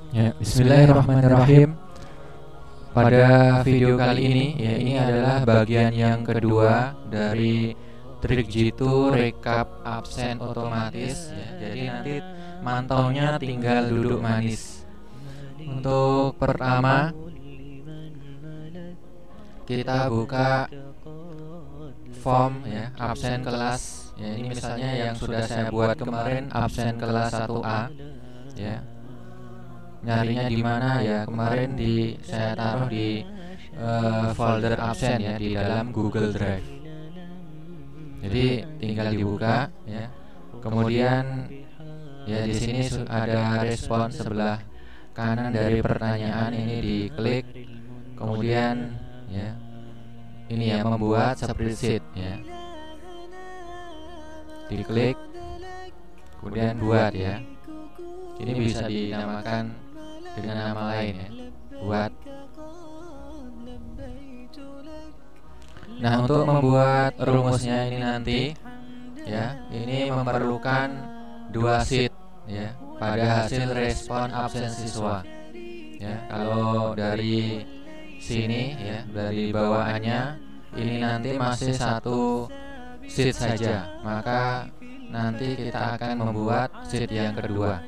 Ya, bismillahirrahmanirrahim. Pada video kali ini, ya, ini adalah bagian yang kedua dari trik Jitu rekap absen otomatis. Ya, jadi nanti mantaunya tinggal duduk manis. Untuk pertama, kita buka form ya absen kelas. Ya, ini misalnya yang sudah saya buat kemarin absen kelas 1A. Ya. Nyarinya di mana ya, kemarin saya taruh di folder absen ya di dalam Google Drive. Jadi tinggal dibuka ya. Kemudian ya di sini ada respon sebelah kanan dari pertanyaan, ini diklik. Kemudian ya ini ya, membuat spreadsheet ya. Diklik. Kemudian buat ya. Ini bisa dinamakan dengan nama lain ya, buat. Nah, untuk membuat rumusnya ini nanti ya, ini memerlukan 2 sheet ya pada hasil respon absen siswa. Ya, kalau dari sini ya, dari bawaannya ini nanti masih 1 sheet saja, maka nanti kita akan membuat sheet yang kedua.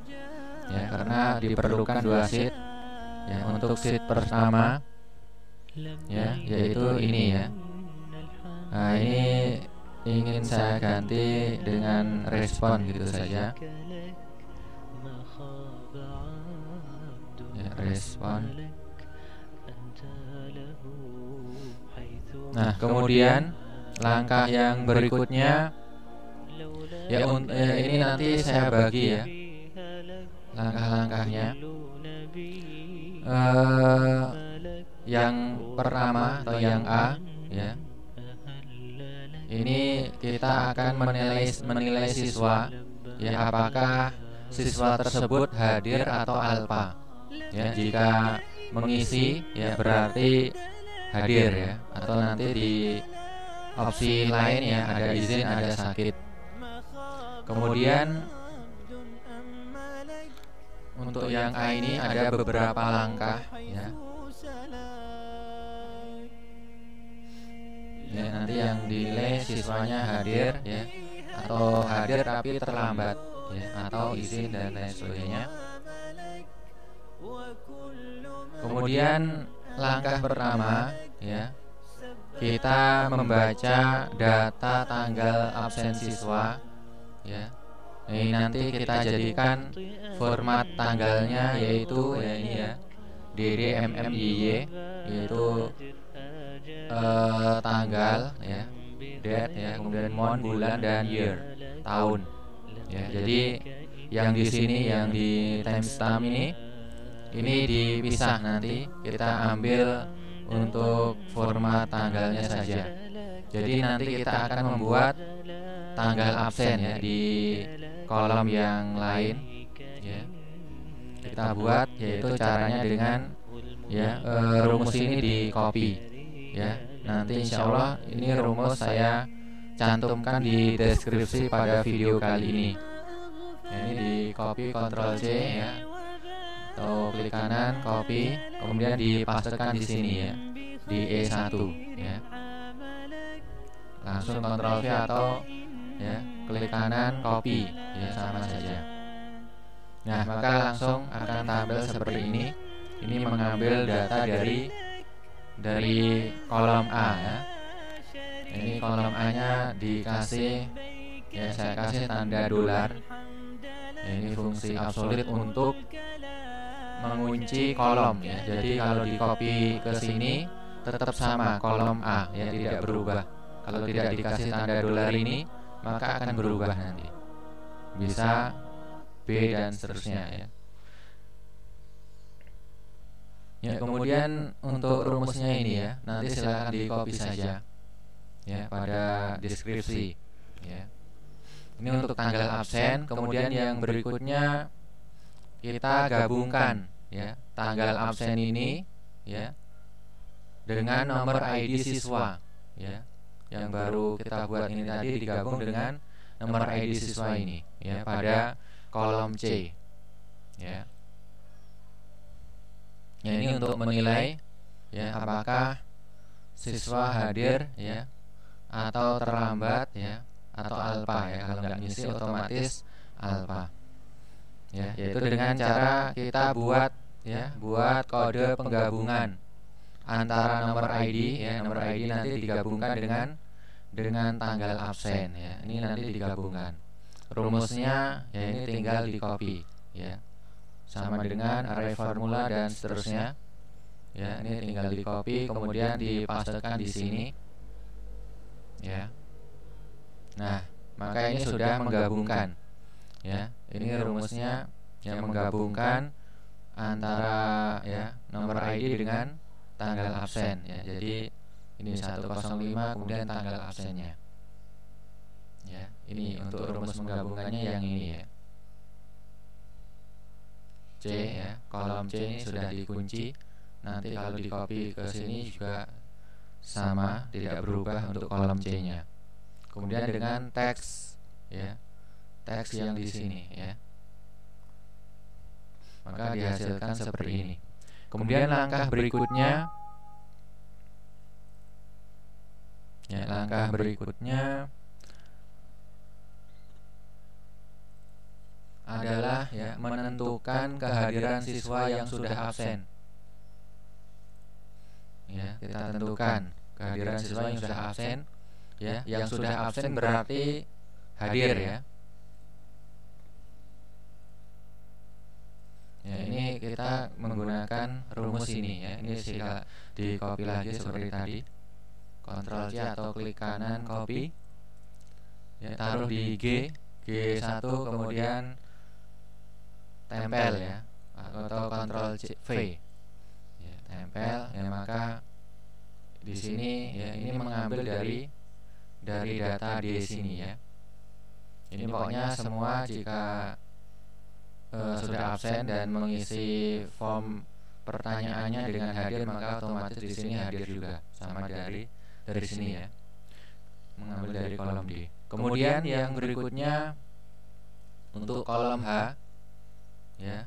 Ya, karena diperlukan 2 sheet. Ya, untuk sheet pertama ya, yaitu ini ya. Nah, ini ingin saya ganti dengan respon gitu saja. Ya, respon. Nah, kemudian langkah yang berikutnya ya, ini nanti saya bagi ya langkah-langkahnya. Yang pertama atau yang A ya, ini kita akan menilai siswa ya, apakah siswa tersebut hadir atau alpa. Ya, jika mengisi ya berarti hadir ya, atau nanti di opsi lain ya ada izin, ada sakit. Kemudian untuk yang A ini ada beberapa langkah ya. Ya, nanti yang dinilai siswanya hadir ya, atau hadir tapi terlambat ya, atau izin dan lain sebagainya. Kemudian langkah pertama ya, kita membaca data tanggal absen siswa ya. Ini nanti kita jadikan format tanggalnya yaitu ya ini ya, DDMMIY, yaitu tanggal ya, date ya, kemudian month, bulan, dan year, tahun ya. Jadi yang di sini, yang di timestamp ini dipisah, nanti kita ambil untuk format tanggalnya saja. Jadi nanti kita akan membuat tanggal absen ya di kolom yang lain ya. Kita buat, yaitu caranya dengan ya rumus ini di copy ya. Nanti insya Allah ini rumus saya cantumkan di deskripsi pada video kali ini ya. Ini di copy, Ctrl C ya, atau klik kanan copy, kemudian dipastekan di sini ya, di E1 ya. Langsung Ctrl V atau ya klik kanan copy ya, sama saja. Nah, maka langsung akan tampil seperti ini. Ini mengambil data dari kolom A ya. Ini kolom A nya dikasih ya, saya kasih tanda dolar ya, ini fungsi absolut untuk mengunci kolom ya. Jadi kalau di copy ke sini tetap sama kolom A ya, tidak berubah. Kalau tidak dikasih tanda dolar ini, maka akan berubah nanti, bisa B dan seterusnya ya. Ya, kemudian untuk rumusnya ini ya, nanti silakan di copy saja ya pada deskripsi ya. Ini untuk tanggal absen. Kemudian yang berikutnya kita gabungkan ya tanggal absen ini ya dengan nomor ID siswa ya. Yang baru kita buat ini tadi digabung dengan nomor ID siswa ini ya pada kolom C ya. ini untuk menilai ya apakah siswa hadir ya atau terlambat ya atau alfa ya. Kalau nggak ngisi otomatis alfa ya, yaitu dengan cara kita buat kode penggabungan antara nomor ID ya, nomor ID nanti digabungkan dengan tanggal absen ya. Ini nanti digabungkan. Rumusnya ya ini tinggal di copy ya. Sama dengan array formula dan seterusnya. Ya, ini tinggal di copy kemudian dipastekan di sini. Ya. Nah, maka ini sudah menggabungkan. Ya, ini rumusnya yang menggabungkan antara ya nomor ID dengan tanggal absen ya. Jadi ini 105 kemudian tanggal absennya. Ya, ini untuk rumus menggabungkannya yang ini ya. C ya, kolom C ini sudah dikunci. Nanti kalau di copy ke sini juga sama, tidak berubah untuk kolom C-nya. Kemudian dengan teks ya, teks yang di sini ya, maka dihasilkan seperti ini. Kemudian langkah berikutnya ya, langkah berikutnya adalah ya menentukan kehadiran siswa yang sudah absen. Ya, kita tentukan kehadiran siswa yang sudah absen. Ya, yang sudah absen berarti hadir ya. Ya, ini kita menggunakan rumus ini ya. Ini sila di copy lagi seperti tadi. Ctrl C atau klik kanan copy. Ya, taruh di G1 kemudian tempel ya. Atau Ctrl C V. Ya, tempel ya, maka di sini ya ini mengambil dari data di sini ya. Ini pokoknya semua jika sudah absen dan mengisi form pertanyaannya dengan hadir, maka otomatis di sini hadir juga, sama dari sini ya, mengambil dari kolom D. Kemudian yang berikutnya untuk kolom H ya,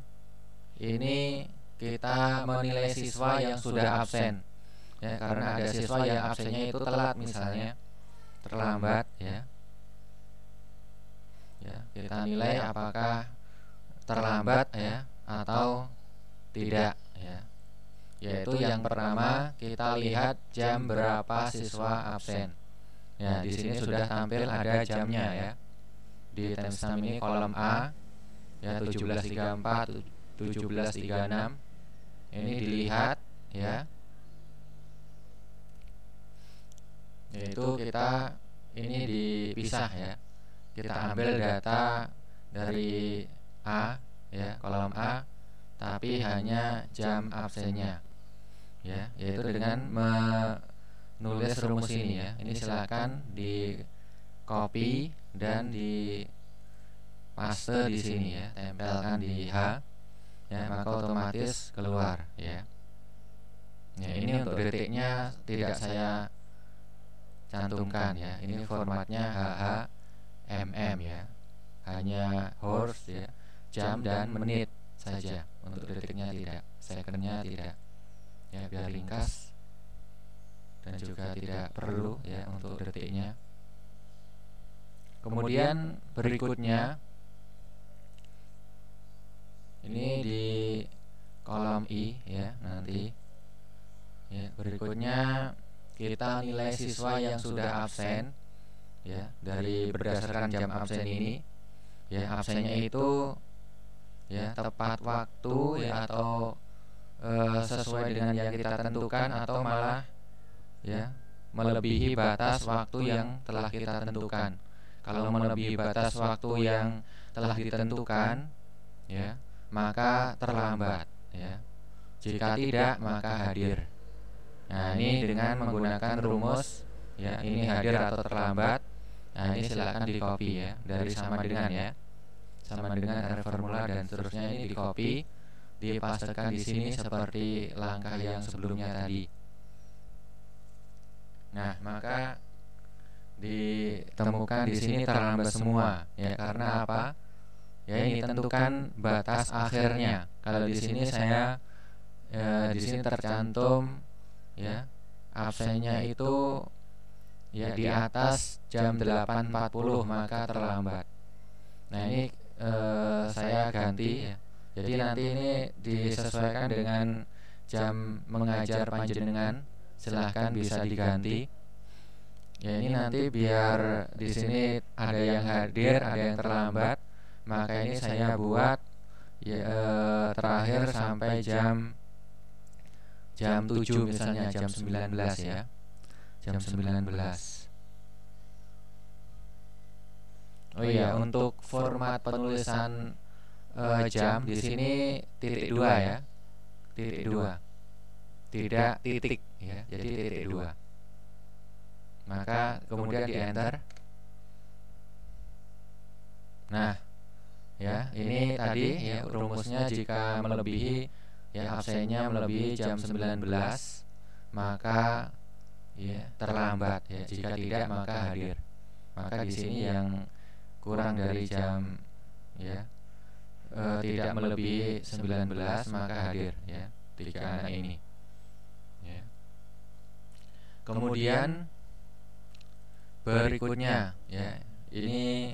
ini kita menilai siswa yang sudah absen ya, karena ada siswa yang absennya itu telat misalnya, terlambat ya. Ya, kita nilai apakah terlambat ya atau tidak ya. Yaitu yang pertama kita lihat jam berapa siswa absen. Ya, di sini sudah tampil ada jamnya ya. Di timestamp ini kolom A ya 17.34, 17.36. Ini dilihat ya. Yaitu kita ini dipisah ya. Kita ambil data dari A ya, kolom A, tapi hanya jam absennya ya, yaitu dengan menulis rumus ini ya. Ini silakan di copy dan di paste di sini ya, tempelkan di H ya, maka otomatis keluar ya. Ya, ini untuk detiknya tidak saya cantumkan ya. Ini formatnya HH/mm ya. Hanya hours ya, jam dan menit saja. Untuk detiknya tidak, secondnya tidak. Ya, biar ringkas dan juga tidak perlu ya untuk detiknya. Kemudian berikutnya ini di kolom I ya nanti. Ya, berikutnya kita nilai siswa yang sudah absen ya dari berdasarkan jam absen ini. Ya, absennya itu ya tepat waktu ya atau sesuai dengan yang kita tentukan atau malah ya melebihi batas waktu yang telah kita tentukan. Kalau melebihi batas waktu yang telah ditentukan ya, maka terlambat ya. Jika tidak, maka hadir. Nah, ini dengan menggunakan rumus ya, ini hadir atau terlambat. Nah, ini silakan di copy ya, dari sama dengan ya, sama dengan array formula dan seterusnya. Ini di copy, dipastekan di sini seperti langkah yang sebelumnya tadi. Nah, maka ditemukan di sini terlambat semua ya, karena apa? Ya, ini tentukan batas akhirnya. Kalau di sini saya di sini tercantum ya absennya itu ya di atas jam 8.40 maka terlambat. Nah ini saya ganti ya. Jadi nanti ini disesuaikan dengan jam mengajar panjenengan, silahkan bisa diganti. Ya ini nanti biar di sini ada yang hadir, ada yang terlambat, maka ini saya buat ya, terakhir sampai jam 7 misalnya, jam 19 ya. Jam 19. Oh iya, untuk format penulisan jam di sini titik 2 ya. Titik 2. Tidak titik ya. Jadi titik 2. Maka kemudian di enter. Nah, ya, ini tadi ya rumusnya jika melebihi ya absennya melebihi jam 19 maka ya terlambat ya, jika tidak maka hadir. Maka di sini yang kurang dari jam ya tidak melebihi 19 maka hadir ya, 3 anak ini ya. Kemudian berikutnya ya, ini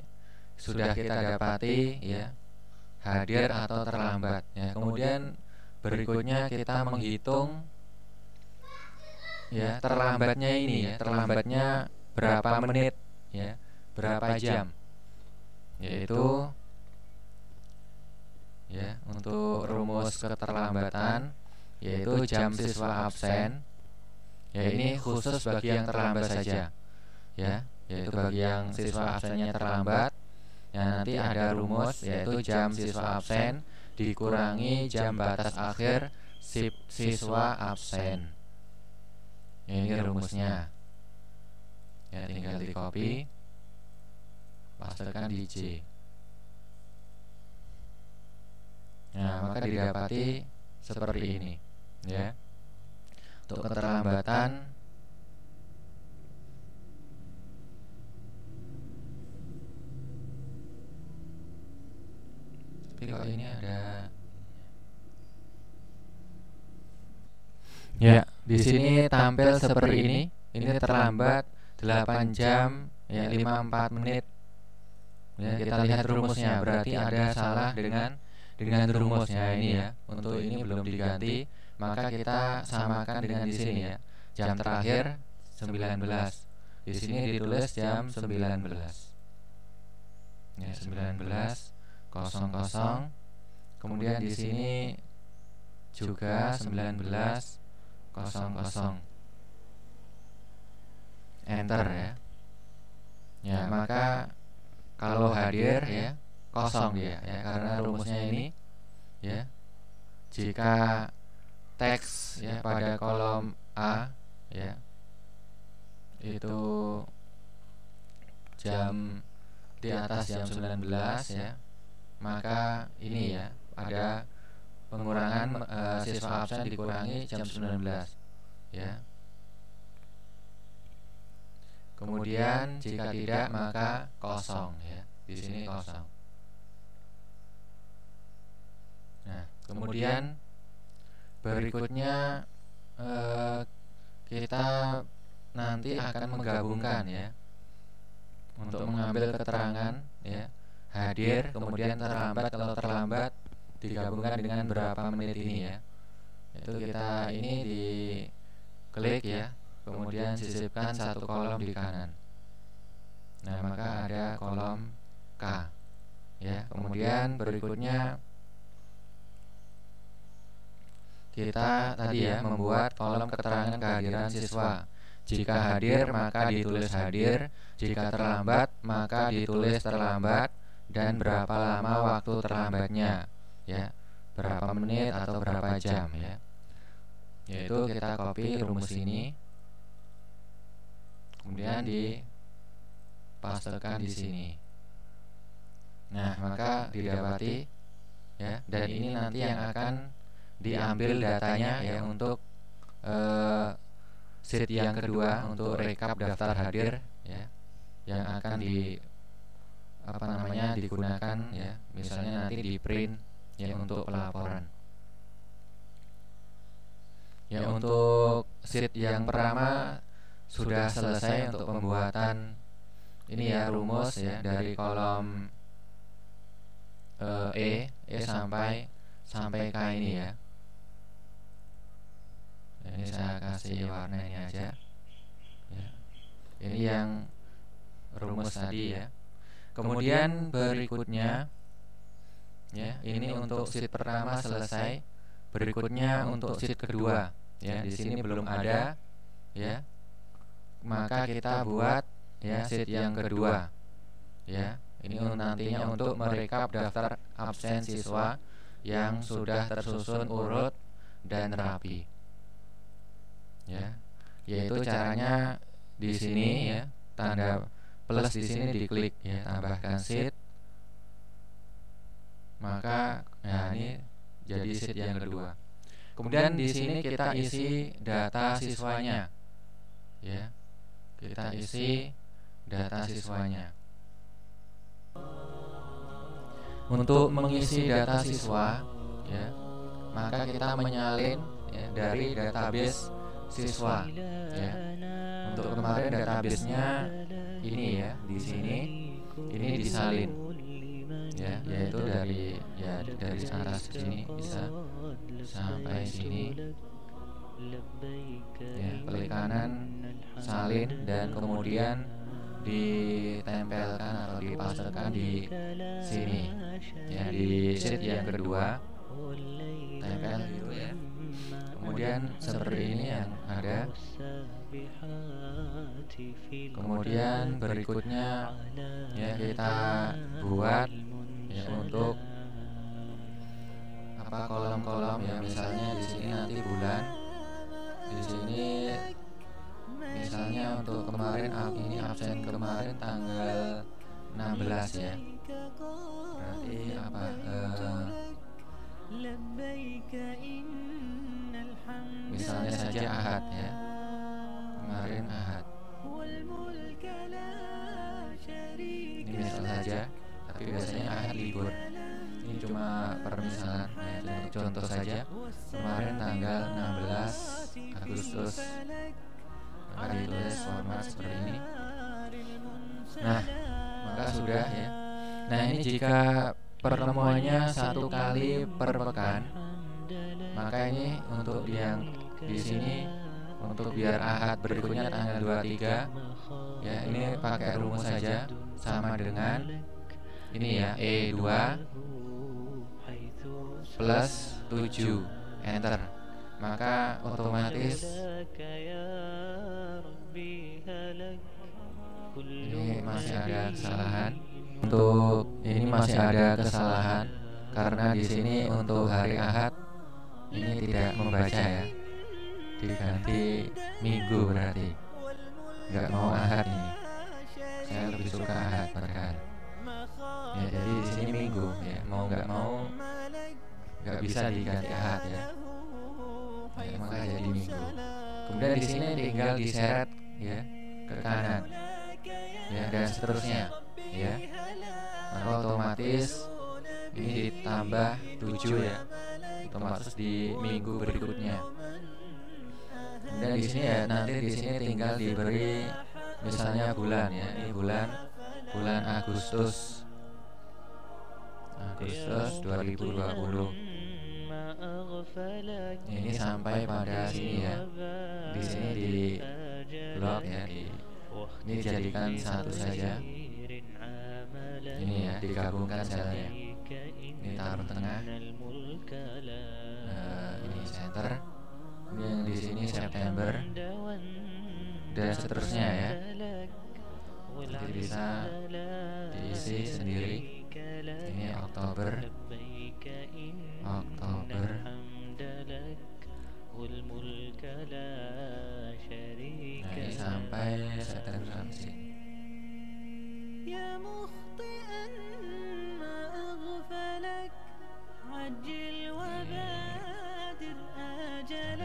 sudah kita dapati ya hadir atau terlambat ya. Kemudian berikutnya kita menghitung ya terlambatnya ini ya, terlambatnya berapa menit ya, berapa jam, yaitu ya untuk rumus keterlambatan yaitu jam siswa absen ya, ini khusus bagi yang terlambat saja ya, yaitu bagi yang siswa absennya terlambat ya, nanti ada rumus yaitu jam siswa absen dikurangi jam batas akhir siswa absen ya, ini rumusnya ya, tinggal di copy pastekan di J. Nah, maka didapati seperti ini ya. Untuk keterlambatan tapi kok ini ada ya, di sini tampil seperti ini. Ini terlambat 8 jam ya 54 menit. Ya, kita lihat rumusnya, berarti ada salah dengan rumusnya ini ya. Untuk ini belum diganti, maka kita samakan dengan di sini ya. Jam terakhir 19. Di sini ditulis jam 19. Ya, 19.00. Kemudian di sini juga 19.00. Enter ya. Ya, maka kalau hadir ya kosong dia ya, karena rumusnya ini ya, jika teks ya pada kolom A ya itu jam di atas jam 19 ya, maka ini ya ada pengurangan siswa absen dikurangi jam 19 ya. Kemudian jika tidak maka kosong ya. Di sini kosong. Nah, kemudian berikutnya kita nanti akan menggabungkan ya, untuk mengambil keterangan ya, hadir kemudian terlambat. Kalau terlambat digabungkan dengan berapa menit ini ya. Itu kita ini di klik ya, kemudian sisipkan satu kolom di kanan. Nah, maka ada kolom K ya. Kemudian berikutnya kita tadi ya membuat kolom keterangan kehadiran siswa. Jika hadir maka ditulis hadir, jika terlambat maka ditulis terlambat, dan berapa lama waktu terlambatnya ya, berapa menit atau berapa jam ya. Yaitu kita copy rumus ini, kemudian dipastekan di sini. Nah, maka didapati ya, dan ini nanti yang akan diambil datanya ya untuk sheet yang kedua, untuk rekap daftar hadir ya, yang akan digunakan ya, misalnya nanti di print ya untuk pelaporan. Ya, untuk sheet yang pertama sudah selesai untuk pembuatan ini ya, rumus ya dari kolom E sampai K ini ya. Ini saya kasih warna ini aja ya. Ini yang rumus tadi ya. Kemudian berikutnya ya, ini untuk sheet pertama selesai. Berikutnya untuk sheet kedua ya, di sini belum ada ya. Maka kita buat ya sheet yang kedua ya. Ini nantinya untuk merekap daftar absen siswa yang sudah tersusun urut dan rapi ya. Yaitu caranya di sini ya, tanda plus di sini diklik ya, tambahkan sheet. Maka ya ini jadi sheet yang kedua. Kemudian di sini kita isi data siswanya ya. Kita isi data siswanya. Untuk mengisi data siswa ya, maka kita menyalin ya, dari database siswa ya. Untuk kemarin database-nya ini ya, di sini ini disalin ya, yaitu dari atas sini bisa sampai sini ya, klik kanan salin dan kemudian ditempelkan atau dipastekan di sini ya, di sheet yang kedua, tempel gitu ya. Kemudian seperti ini yang ada. Kemudian berikutnya ya kita buat ya untuk kolom-kolom ya, misalnya di sini nanti bulan, di sini misalnya untuk kemarin ini absen kemarin tanggal 16 ya. Berarti apa? Misalnya saja Ahad ya. Kemarin Ahad. Ini misal saja, tapi biasanya Ahad libur. Ini cuma permisalan ya, contoh saja. Kemarin tanggal 16 Agustus. Maka ditulis format seperti ini. Nah, maka sudah ya. Nah, ini jika pertemuannya 1 kali per pekan, maka ini untuk yang di sini untuk biar Ahad berikutnya tanggal 23 ya, ini pakai rumus saja sama dengan ini ya, E2 plus 7 enter, maka otomatis ini masih ada kesalahan. Untuk ini masih ada kesalahan karena di sini untuk hari Ahad ini tidak membaca ya, diganti minggu, berarti nggak mau Ahad ini. Saya lebih suka Ahad padahal ya, jadi di sini minggu ya, mau nggak mau nggak bisa diganti Ahad ya, maka jadi minggu. Kemudian di sini tinggal diseret ya ke kanan ya, dan seterusnya ya, maka otomatis ini ditambah 7 ya, otomatis di minggu berikutnya. Dan di sini ya, nanti di sini tinggal diberi misalnya bulan ya, ini bulan Agustus 2020. Ini sampai pada sini ya, di sini di blok ya, ini jadikan satu saja. Ini ya, digabungkan selnya. Ini taruh tengah. Ini center. Ini yang di sini September dan seterusnya ya. Nanti bisa diisi sendiri. Ini Oktober. Nah, ini sampai September sih.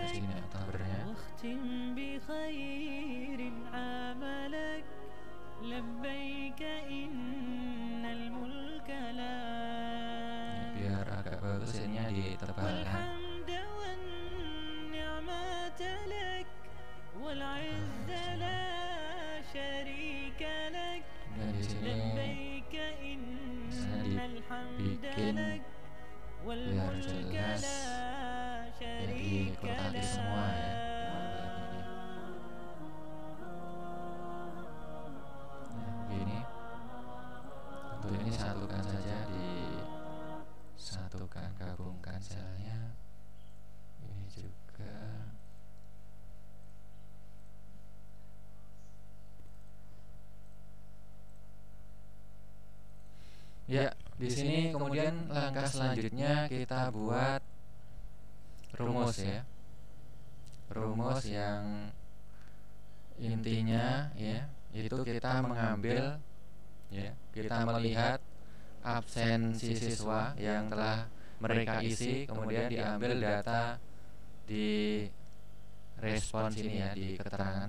Sini Oktobernya. Di sini kemudian langkah selanjutnya kita buat rumus ya. Rumus yang intinya ya itu kita mengambil ya, kita melihat absensi siswa yang telah mereka isi, kemudian diambil data di respons ini ya, di keterangan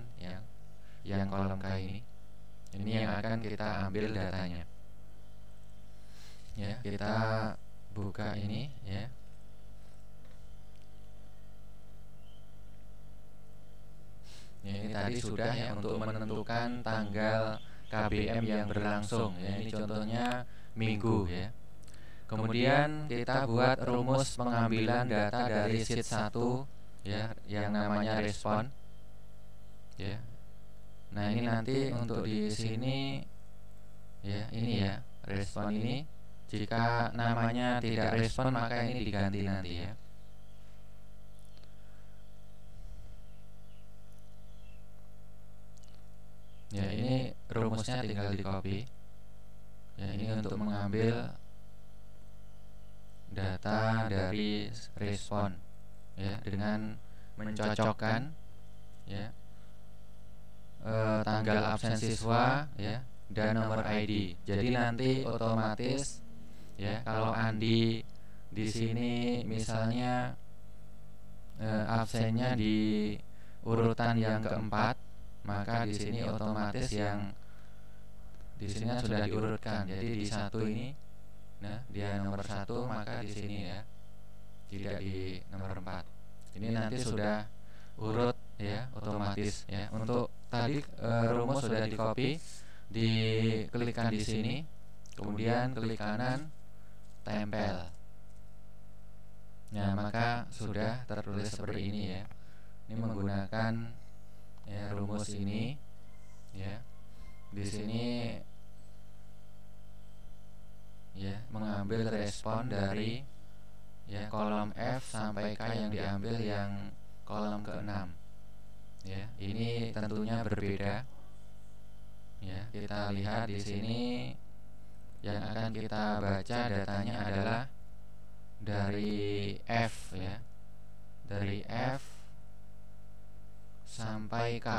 yang kolom K ini. Ini yang akan kita ambil datanya. Ya, kita buka ini ya. Ya, ini tadi sudah ya untuk menentukan tanggal KBM yang berlangsung ya. Ini contohnya minggu ya. Kemudian kita buat rumus pengambilan data dari sheet 1 ya, yang namanya respon ya. Nah, ini nanti untuk di sini ya, ini ya, respon ini. Jika namanya tidak respon maka ini diganti nanti ya. Ya, ini rumusnya tinggal di copy. Ya, ini untuk mengambil data dari respon ya, dengan mencocokkan ya tanggal absen siswa ya dan nomor ID. Jadi nanti otomatis ya, kalau Andi di sini misalnya absennya di urutan yang keempat, maka di sini otomatis yang di sini sudah diurutkan. Jadi di satu ini, nah dia nomor 1, maka di sini ya, tidak di nomor 4. Ini nanti sudah urut ya, otomatis ya. Untuk tadi rumus sudah di copy, diklikkan di sini, kemudian klik kanan, tempel. Nah, maka sudah tertulis seperti ini ya. Ini menggunakan ya rumus ini ya. Di sini ya mengambil respon dari ya kolom F sampai K yang diambil yang kolom ke-6. Ya, ini tentunya berbeda. Ya, kita lihat di sini yang akan kita baca datanya adalah dari F ya. Dari F sampai K.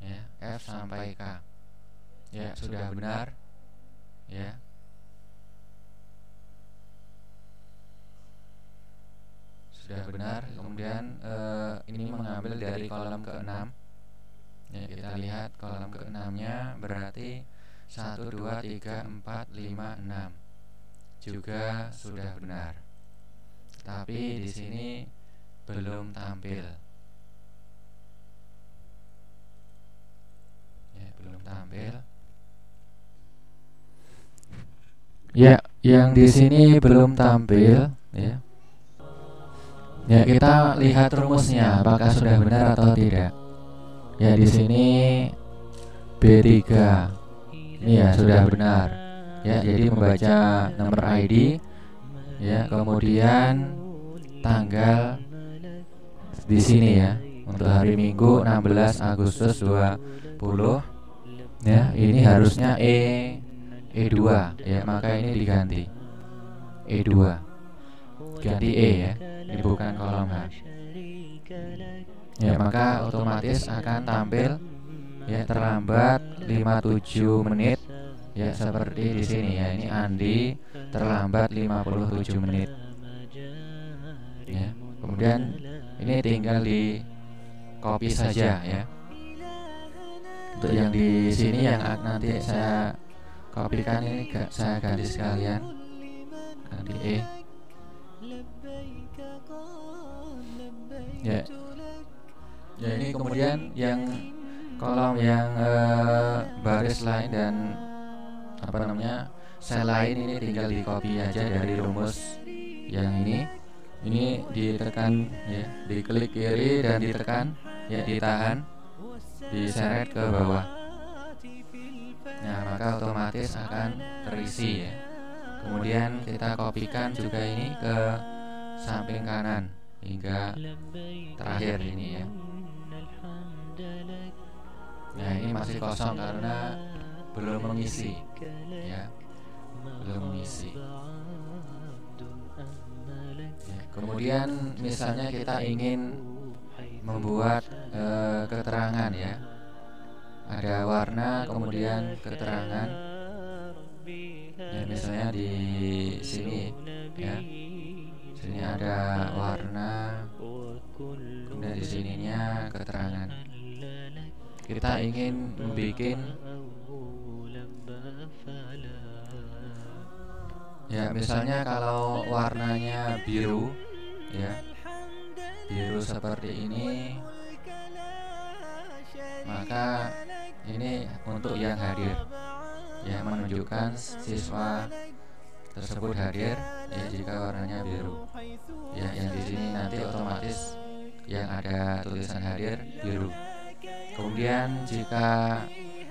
Ya, F sampai K. Ya, sudah benar. Ya. Sudah benar. Kemudian ini mengambil dari kolom ke-6. Ya, kita lihat kolom ke-6-nya berarti 1, 2, 3, 4, 5, 6 juga sudah benar. Tapi di sini belum tampil. Ya, belum tampil. Ya, yang di sini belum tampil ya. Ya, kita lihat rumusnya apakah sudah benar atau tidak. Ya, di sini B3. Ini ya sudah benar. Ya, jadi membaca nomor ID ya, kemudian tanggal di sini ya. Untuk hari Minggu 16 Agustus 20 ya, ini harusnya E2 ya, maka ini diganti E2. Ganti E ya. Ini bukan kolom H. Ya, maka otomatis akan tampil ya terlambat 57 menit ya, seperti di sini ya. Ini Andi terlambat 57 menit. Ya. Kemudian ini tinggal di copy saja ya. Untuk yang di sini yang nanti saya kopikan ini saya ganti sekalian. Ganti E. Ya. Ya, ini kemudian yang kolom yang baris lain dan apa namanya sel lain ini tinggal di copy aja dari rumus yang ini. Ini ditekan ya, diklik kiri dan ditekan ya, ditahan, diseret ke bawah. Nah, maka otomatis akan terisi ya. Kemudian kita kopikan juga ini ke samping kanan hingga terakhir ini ya. Nah, ini masih kosong karena belum mengisi ya. belum mengisi. Ya, kemudian misalnya kita ingin membuat keterangan ya, ada warna kemudian keterangan ya, misalnya di sini ya, sini ada warna, kemudian di sininya keterangan. Kita ingin membuat ya, misalnya kalau warnanya biru ya, biru seperti ini, maka ini untuk yang hadir ya, menunjukkan siswa tersebut hadir ya jika warnanya biru ya. Yang di sini nanti otomatis yang ada tulisan hadir biru. Kemudian jika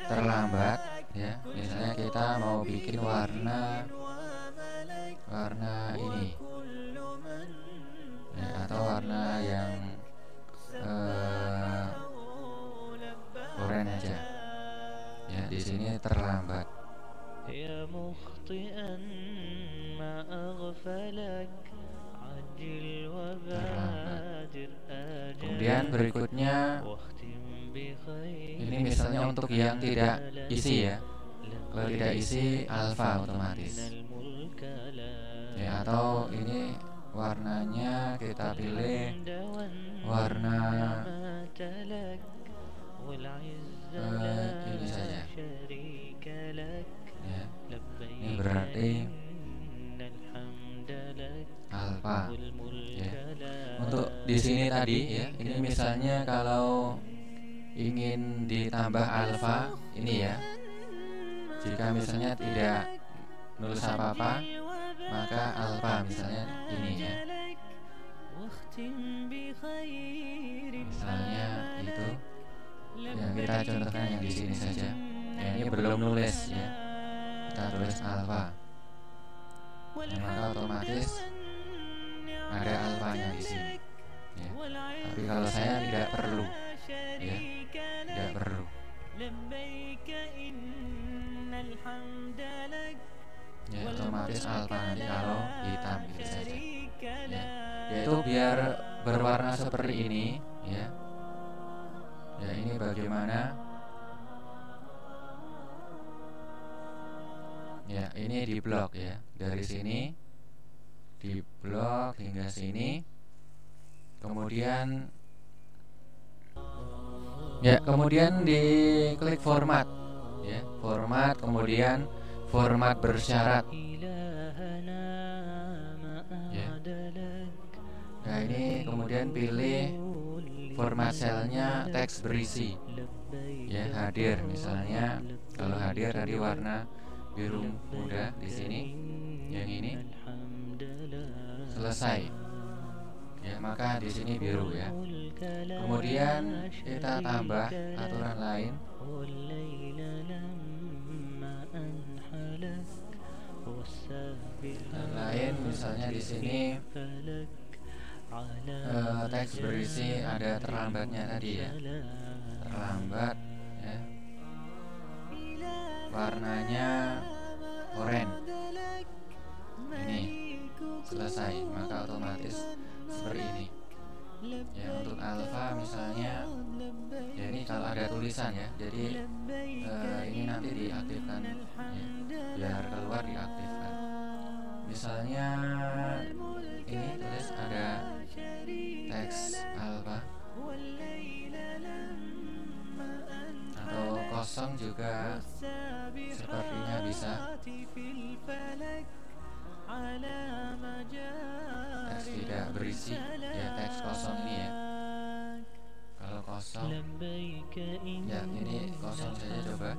terlambat ya, misalnya kita mau bikin warna ini ya, atau warna yang oranye aja ya, di sini terlambat. Kemudian berikutnya ini misalnya untuk yang tidak isi ya, kalau tidak isi alfa otomatis ya, atau ini warnanya kita pilih warna ini saja ya, ini berarti alfa ya. Untuk di sini tadi ya, ini misalnya kalau ingin ditambah alfa ini ya, jika misalnya tidak nulis apa-apa maka alfa misalnya ini ya, misalnya itu ya, kita contohkan yang di sini saja ya, ini belum nulis ya, kita tulis alfa ya, maka otomatis ada alfanya di sini ya. Tapi kalau saya tidak perlu ya, tidak perlu ya, otomatis alfa nanti kalau hitam gitu saja ya, yaitu biar berwarna seperti ini ya. Ya, ini bagaimana ya, ini di blok ya, dari sini di blok hingga sini, kemudian ya, kemudian di klik format ya, format, kemudian format bersyarat ya. Nah, ini kemudian pilih format selnya teks berisi ya, hadir misalnya, kalau hadir tadi warna biru muda di sini, yang ini selesai ya, maka di sini biru ya. Kemudian kita tambah aturan lain misalnya di sini teks berisi ada terlambatnya tadi ya, terlambat ya, warnanya oranye ini selesai, maka otomatis seperti ini ya. Untuk alfa misalnya ya, ini kalau ada tulisan ya, jadi ini nanti diaktifkan ya, biar keluar diaktifkan. Misalnya ini tulis ada teks alfa atau kosong juga sepertinya bisa, teks tidak berisi ya, teks kosong ini ya. Kalau kosong ya, ini kosong saja, coba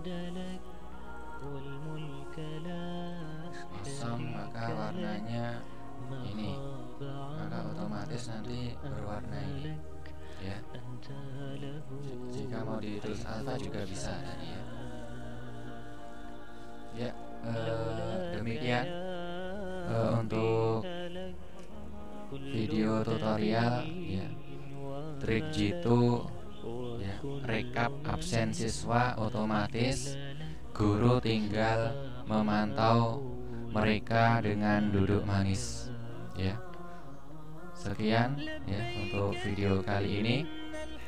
kosong, maka warnanya ini, maka otomatis nanti berwarna ini ya. Jika mau ditulis alfa juga bisa tadi ya. Ya, demikian untuk video tutorial ya, trik jitu ya, rekap absen siswa otomatis, guru tinggal memantau mereka dengan duduk manis. Ya, sekian ya untuk video kali ini.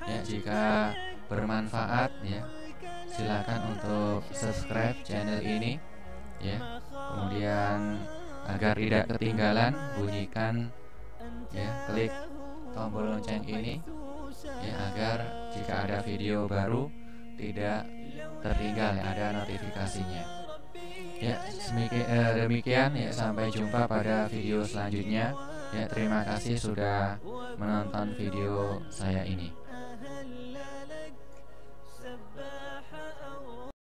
Ya, jika bermanfaat ya, silakan untuk subscribe channel ini ya. Kemudian agar tidak ketinggalan, bunyikan ya, klik tombol lonceng ini ya, agar jika ada video baru tidak tertinggal ya, ada notifikasinya. Ya, demikian ya, sampai jumpa pada video selanjutnya. Ya, terima kasih sudah menonton video saya ini.